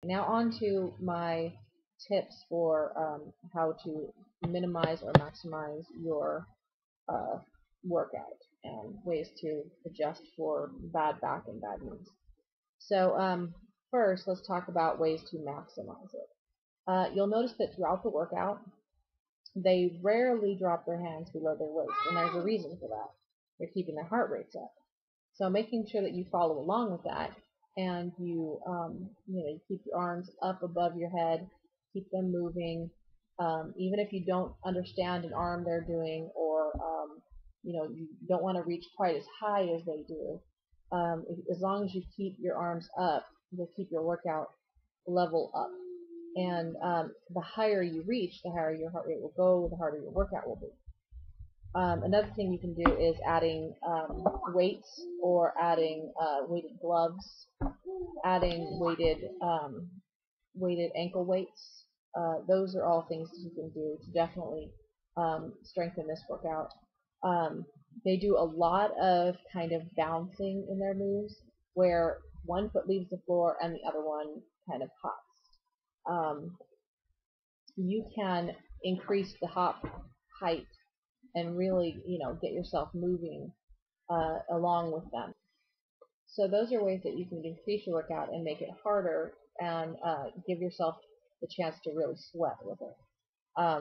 Now on to my tips for how to minimize or maximize your uh, workout and ways to adjust for bad back and bad knees. So first, let's talk about ways to maximize it. You'll notice that throughout the workout, they rarely drop their hands below their waist, and there's a reason for that. They're keeping their heart rates up. So making sure that you follow along with that, and you keep your arms up above your head, keep them moving. Even if you don't understand an arm they're doing, or you don't want to reach quite as high as they do. As long as you keep your arms up, you'll keep your workout level up. And the higher you reach, the higher your heart rate will go, the harder your workout will be. Another thing you can do is adding weights, or adding weighted gloves, adding weighted ankle weights. Those are all things that you can do to definitely strengthen this workout. They do a lot of kind of bouncing in their moves, where one foot leaves the floor and the other one kind of hops. You can increase the hop height and really, get yourself moving along with them. So those are ways that you can increase your workout and make it harder, and give yourself the chance to really sweat with it.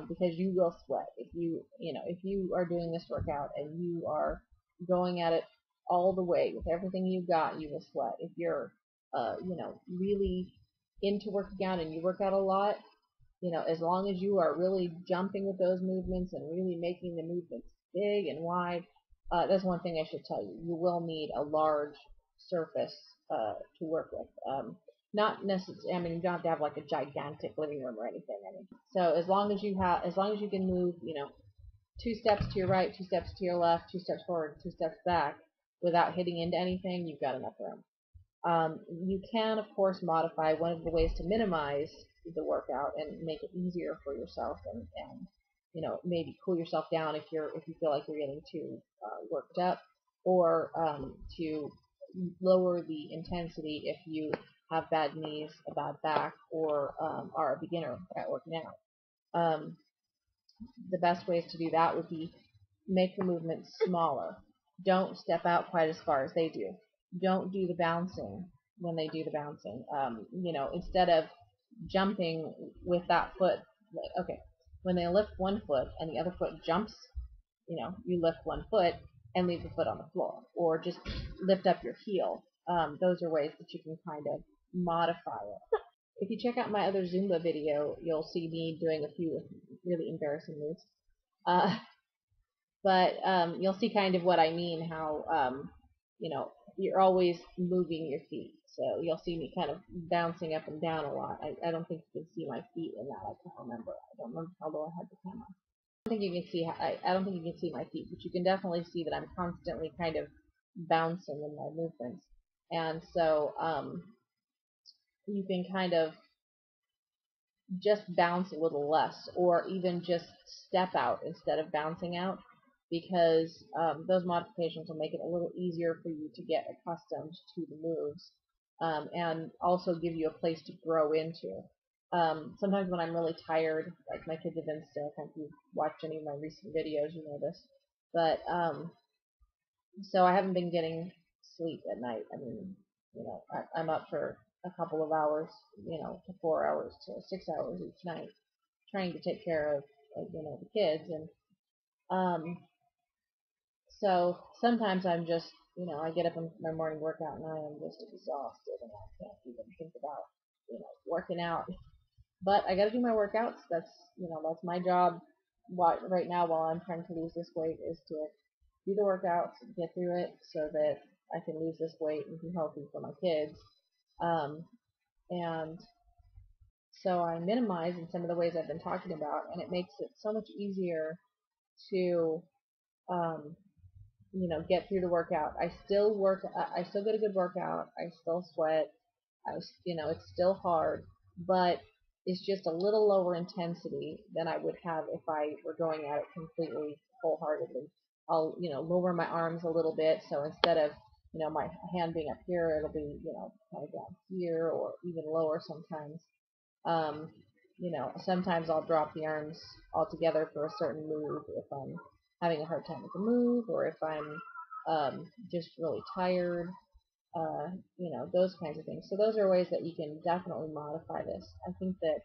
Because you will sweat if you are doing this workout and you are going at it all the way with everything you've got. You will sweat. If you're really into working out and you work out a lot, as long as you are really jumping with those movements and really making the movements big and wide, that's one thing I should tell you. You will need a large surface to work with. Not necessarily. I mean, you don't have to have like a gigantic living room or anything. So as long as you can move, 2 steps to your right, 2 steps to your left, 2 steps forward, 2 steps back, without hitting into anything, you've got enough room. You can, of course, modify. One of the ways to minimize the workout and make it easier for yourself, and maybe cool yourself down if you feel like you're getting too worked up, or to lower the intensity if you have bad knees, a bad back, or are a beginner at working out. The best ways to do that would be make the movements smaller. Don't step out quite as far as they do. Don't do the bouncing when they do the bouncing. Instead of jumping with that foot, okay, when they lift one foot and the other foot jumps, you lift one foot and leave the foot on the floor, or just lift up your heel. Those are ways that you can kind of modify it. If you check out my other Zumba video, you'll see me doing a few really embarrassing moves. Uh, but you'll see kind of what I mean, how you're always moving your feet. So you'll see me kind of bouncing up and down a lot. I don't think you can see my feet in that. I can't remember. I don't remember how low I had the camera. I don't think you can see my feet, but you can definitely see that I'm constantly kind of bouncing in my movements. And so you can kind of just bounce a little less, or even just step out instead of bouncing out, because those modifications will make it a little easier for you to get accustomed to the moves, and also give you a place to grow into. Sometimes when I'm really tired, like my kids have been sick, if you've watched any of my recent videos, you know this, but so I haven't been getting sleep at night. I mean, I'm up for a couple of hours, to 4 hours to 6 hours each night, trying to take care of, the kids. And so sometimes I'm just, I get up in my morning workout and I am just exhausted and I can't even think about, working out. But I got to do my workouts. That's my job. Right now, while I'm trying to lose this weight, is to do the workouts, get through it, so that I can lose this weight and be healthy for my kids. And so I minimize in some of the ways I've been talking about, and it makes it so much easier to, get through the workout. I still get a good workout. I still sweat. It's still hard, but it's just a little lower intensity than I would have if I were going at it completely wholeheartedly. I'll, lower my arms a little bit. So instead of, my hand being up here, it'll be, kind of down here or even lower sometimes. Um, sometimes I'll drop the arms altogether for a certain move if I'm having a hard time with the move, or if I'm just really tired, those kinds of things. So those are ways that you can definitely modify this. I think that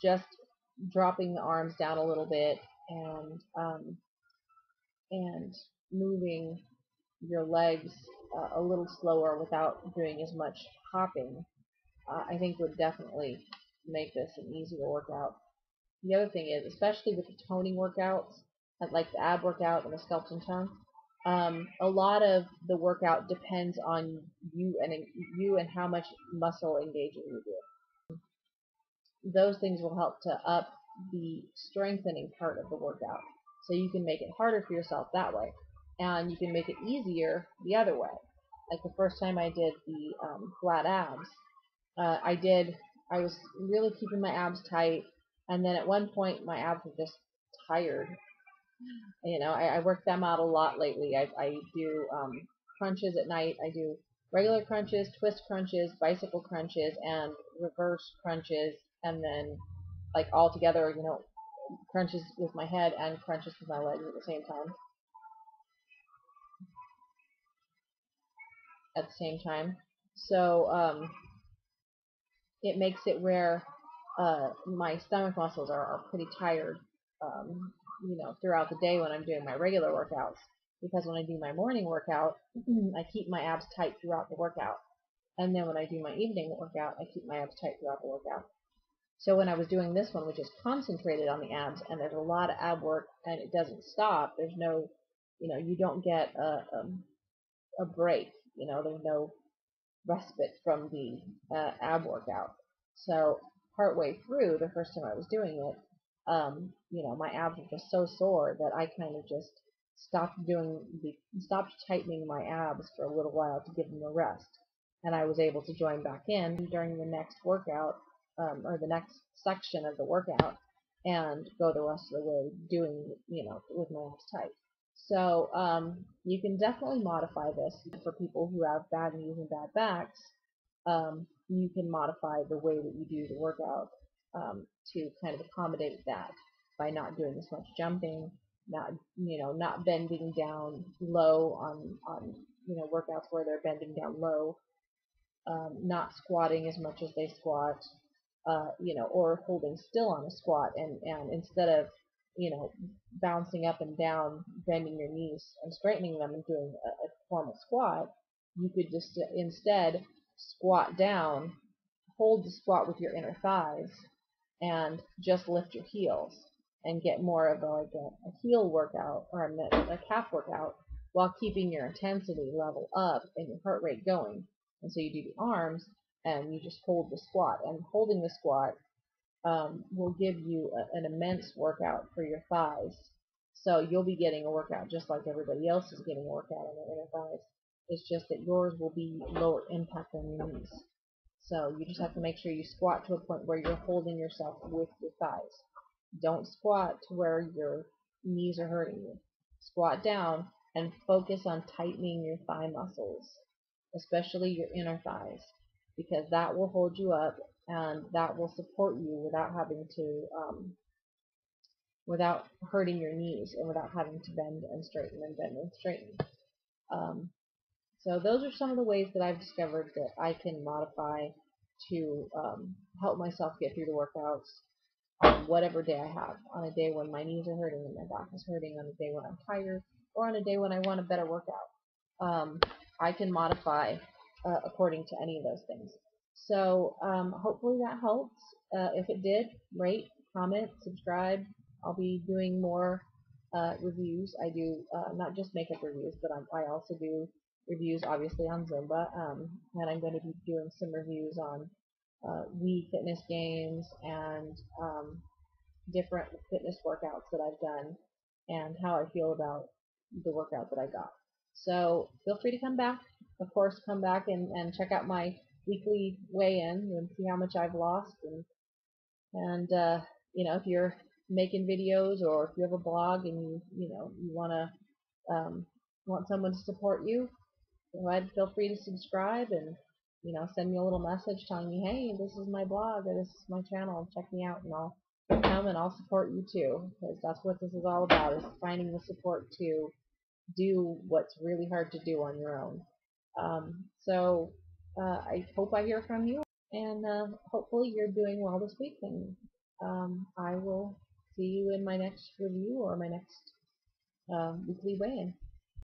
just dropping the arms down a little bit and moving your legs a little slower without doing as much hopping, I think would definitely make this an easier workout. The other thing is, especially with the toning workouts, like the ab workout and the sculpt and tone, a lot of the workout depends on you and how much muscle engaging you do. Those things will help to up the strengthening part of the workout, so you can make it harder for yourself that way, and you can make it easier the other way. Like the first time I did the flat abs, I was really keeping my abs tight, and then at one point my abs were just tired. I work them out a lot lately. I do crunches at night. I do regular crunches, twist crunches, bicycle crunches, and reverse crunches, and then like all together, crunches with my head and crunches with my legs at the same time. So it makes it where my stomach muscles are pretty tired, throughout the day when I'm doing my regular workouts. Because when I do my morning workout, I keep my abs tight throughout the workout. And then when I do my evening workout, I keep my abs tight throughout the workout. So when I was doing this one, which is concentrated on the abs, and there's a lot of ab work, and it doesn't stop, there's no, you don't get a break, there's no respite from the ab workout. So partway through, the first time I was doing it, my abs were just so sore that I kind of just stopped tightening my abs for a little while to give them a rest, and I was able to join back in during the next workout, or the next section of the workout, and go the rest of the way doing, with my abs tight. So you can definitely modify this for people who have bad knees and bad backs. You can modify the way that you do the workout to kind of accommodate that by not doing as much jumping, not bending down low on workouts where they're bending down low, not squatting as much as they squat, or holding still on a squat, and instead of, bouncing up and down, bending your knees and straightening them and doing a formal squat, you could just instead squat down, hold the squat with your inner thighs, and just lift your heels and get more of a heel workout, or a calf workout, while keeping your intensity level up and your heart rate going. And so you do the arms, and you just hold the squat. And holding the squat will give you an immense workout for your thighs. So you'll be getting a workout just like everybody else is getting a workout on their inner thighs. It's just that yours will be lower impact on your knees. So you just have to make sure you squat to a point where you're holding yourself with your thighs. Don't squat to where your knees are hurting you. Squat down and focus on tightening your thigh muscles, especially your inner thighs, because that will hold you up, and that will support you without having to, without hurting your knees, and without having to bend and straighten and bend and straighten. So those are some of the ways that I've discovered that I can modify to help myself get through the workouts on whatever day I have. On a day when my knees are hurting and my back is hurting, on a day when I'm tired, or on a day when I want a better workout. I can modify according to any of those things. So hopefully that helped. If it did, rate, comment, subscribe. I'll be doing more reviews. I do not just makeup reviews, but I also do reviews, obviously, on Zumba, and I'm going to be doing some reviews on Wii fitness games and different fitness workouts that I've done, and how I feel about the workout that I got. So feel free to come back. Of course, come back and check out my weekly weigh-in and see how much I've lost. And if you're making videos, or if you have a blog and you want someone to support you, go ahead, feel free to subscribe and, send me a little message telling me, hey, this is my blog or this is my channel, check me out, and I'll come and I'll support you too, because that's what this is all about, is finding the support to do what's really hard to do on your own. I hope I hear from you, and hopefully you're doing well this week, and I will see you in my next review or my next weekly weigh-in.